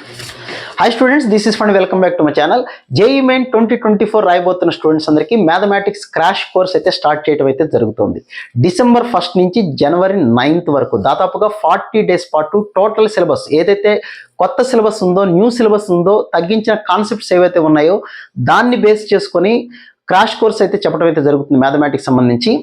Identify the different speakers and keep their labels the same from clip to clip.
Speaker 1: Hi students, this is Fani. Welcome back to my channel. JEE Main 2024 రాయబోతున్న students అందరికీ mathematics crash course అయితే start చేయడం అయితే జరుగుతుంది. December 1 నుంచి జనవరి 9 వరకు దాదాపుగా 40 డేస్ పాటు టోటల్ సిలబస్ ఏదైతే కొత్త సిలబస్ ఉందో, న్యూ సిలబస్ ఉందో, తగ్గించిన కాన్సెప్ట్స్ ఏవైతే ఉన్నాయో దాన్ని బేస్ చేసుకొని క్రాష్ కోర్స్ అయితే చెప్పడం అయితే జరుగుతుంది మ్యాథమెటిక్స్ సంబంధించి.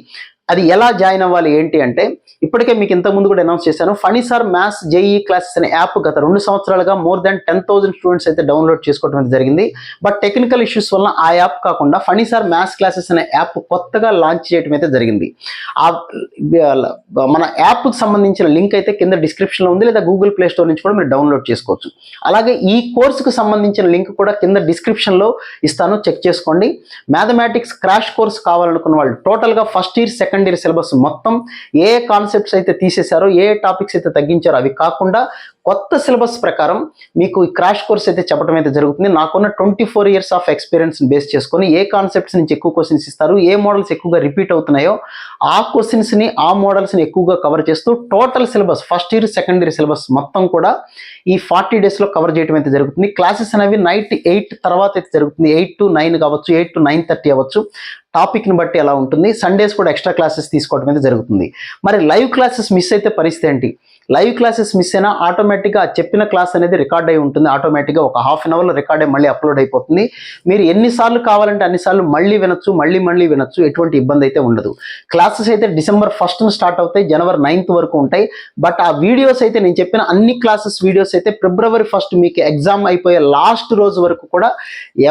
Speaker 1: అది ఎలా జాయిన్ అవ్వాలి ఏంటి అంటే, ఇప్పటికే మీకు ఇంతకుముందు కూడా అనౌన్స్ చేశాను. Funny sir maths JEE classes అనే యాప్ గత 2 సంవత్సరాలుగా మోర్ దాన్ 10,000 స్టూడెంట్స్ అయితే డౌన్లోడ్ చేసుకోవడం అయితే జరిగింది. బట్ టెక్నికల్ ఇష్యూస్ వల్ల ఆ యాప్ కాకుండా ఫనీ సార్ మ్యాథ్స్ క్లాసెస్ అనే యాప్ కొత్తగా లాంచ్ చేయడం అయితే జరిగింది. మన యాప్కి సంబంధించిన లింక్ అయితే కింద డిస్క్రిప్షన్లో ఉంది, లేదా గూగుల్ ప్లే స్టోర్ నుంచి కూడా మీరు డౌన్లోడ్ చేసుకోవచ్చు. అలాగే ఈ కోర్సుకు సంబంధించిన లింక్ కూడా కింద డిస్క్రిప్షన్లో ఇస్తాను, చెక్ చేసుకోండి. మ్యాథమెటిక్స్ క్రాష్ కోర్స్ కావాలనుకున్న వాళ్ళు టోటల్గా first year second year syllabus మొత్తం ఏ కాన్సెప్ట్స్ అయితే తీసేశారో, ఏ టాపిక్స్ అయితే తగ్గించారో అవి కాకుండా కొత్త సిలబస్ ప్రకారం మీకు ఈ క్రాష్ కోర్స్ అయితే చెప్పడం అయితే జరుగుతుంది. నాకున్న 24 ఇయర్స్ ఆఫ్ ఎక్స్పీరియన్స్ బేస్ చేసుకొని ఏ కాన్సెప్ట్స్ నుంచి ఎక్కువ క్వశ్చన్స్ ఇస్తారు, ఏ మోడల్స్ ఎక్కువగా రిపీట్ అవుతున్నాయో ఆ క్వశ్చన్స్ని, ఆ మోడల్స్ని ఎక్కువగా కవర్ చేస్తూ total syllabus first year second year syllabus మొత్తం కూడా ఈ 40 డేస్లో కవర్ చేయడం అయితే జరుగుతుంది. క్లాసెస్ అనేవి నైట్ 8 తర్వాత అయితే జరుగుతుంది. 8 to 9 కావచ్చు, 8 to 9:30 అవ్వచ్చు, టాపిక్ని బట్టి ఎలా ఉంటుంది. సండేస్ కూడా ఎక్స్ట్రా క్లాసెస్ తీసుకోవడం అయితే జరుగుతుంది. మరి లైవ్ క్లాసెస్ మిస్ అయితే పరిస్థితి ఏంటి? లైవ్ క్లాసెస్ మిస్ అయినా ఆటోమేటిక్గా చెప్పిన క్లాస్ అనేది రికార్డ్ అయి ఉంటుంది. ఆటోమేటిక్గా ఒక ½ అవర్లో రికార్డ్ అయ్యి మళ్ళీ అప్లోడ్ అయిపోతుంది. మీరు ఎన్నిసార్లు కావాలంటే అన్నిసార్లు మళ్ళీ వినొచ్చు, మళ్ళీ వినొచ్చు. ఎటువంటి ఇబ్బంది అయితే ఉండదు. క్లాసెస్ అయితే డిసెంబర్ 1 స్టార్ట్ అవుతాయి, జనవరి 9 వరకు ఉంటాయి. బట్ ఆ వీడియోస్ అయితే నేను చెప్పిన అన్ని క్లాసెస్ వీడియోస్ అయితే ఫిబ్రవరి 1 మీకు ఎగ్జామ్ అయిపోయే లాస్ట్ రోజు వరకు కూడా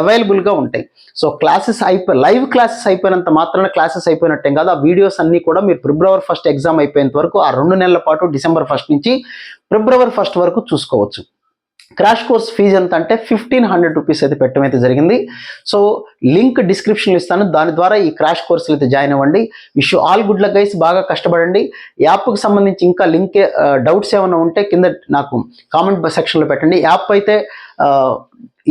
Speaker 1: అవైలబుల్గా ఉంటాయి. సో క్లాసెస్ లైవ్ క్లాసెస్ అయిపోయినంత మాత్రాన క్లాసెస్ అయిపోయినట్టే కాదు. ఆ వీడియోస్ అన్ని కూడా మీరు ఫిబ్రవరి 1 ఎగ్జామ్ అయిపోయేంత వరకు, ఆ 2 నెలల పాటు డిసెంబర్ 1 నుంచి ఫిబ్రవరి 1 వరకు చూసుకోవచ్చు. క్రాష్ కోర్స్ ఫీజు ఎంత అంటే 1,500 రూపీస్ అయితే పెట్టడం అయితే జరిగింది. సో లింక్ డిస్క్రిప్షన్లో ఇస్తాను, దాని ద్వారా ఈ క్రాష్ కోర్సులు అయితే జాయిన్ అవ్వండి. Wish all good luck guys, బాగా కష్టపడండి. యాప్కి సంబంధించి ఇంకా లింక్ డౌట్స్ ఏమైనా ఉంటే కింద నాకు కామెంట్ సెక్షన్లో పెట్టండి. యాప్ అయితే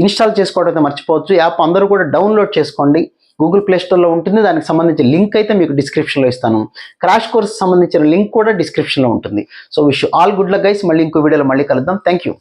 Speaker 1: ఇన్స్టాల్ చేసుకోవడం అయితే మర్చిపోవచ్చు. యాప్ అందరూ కూడా డౌన్లోడ్ చేసుకోండి, గూగుల్ ప్లే స్టోర్లో ఉంటుంది. దానికి సంబంధించిన లింక్ అయితే మీకు డిస్క్రిప్షన్లో ఇస్తాను. క్రాష్ కోర్స్ సంబంధించిన లింక్ కూడా డిస్క్రిప్షన్లో ఉంటుంది. So wish all good luck guys. మళ్ళీ ఇంకో వీడియోలో మళ్ళీ కలుద్దాం. Thank you.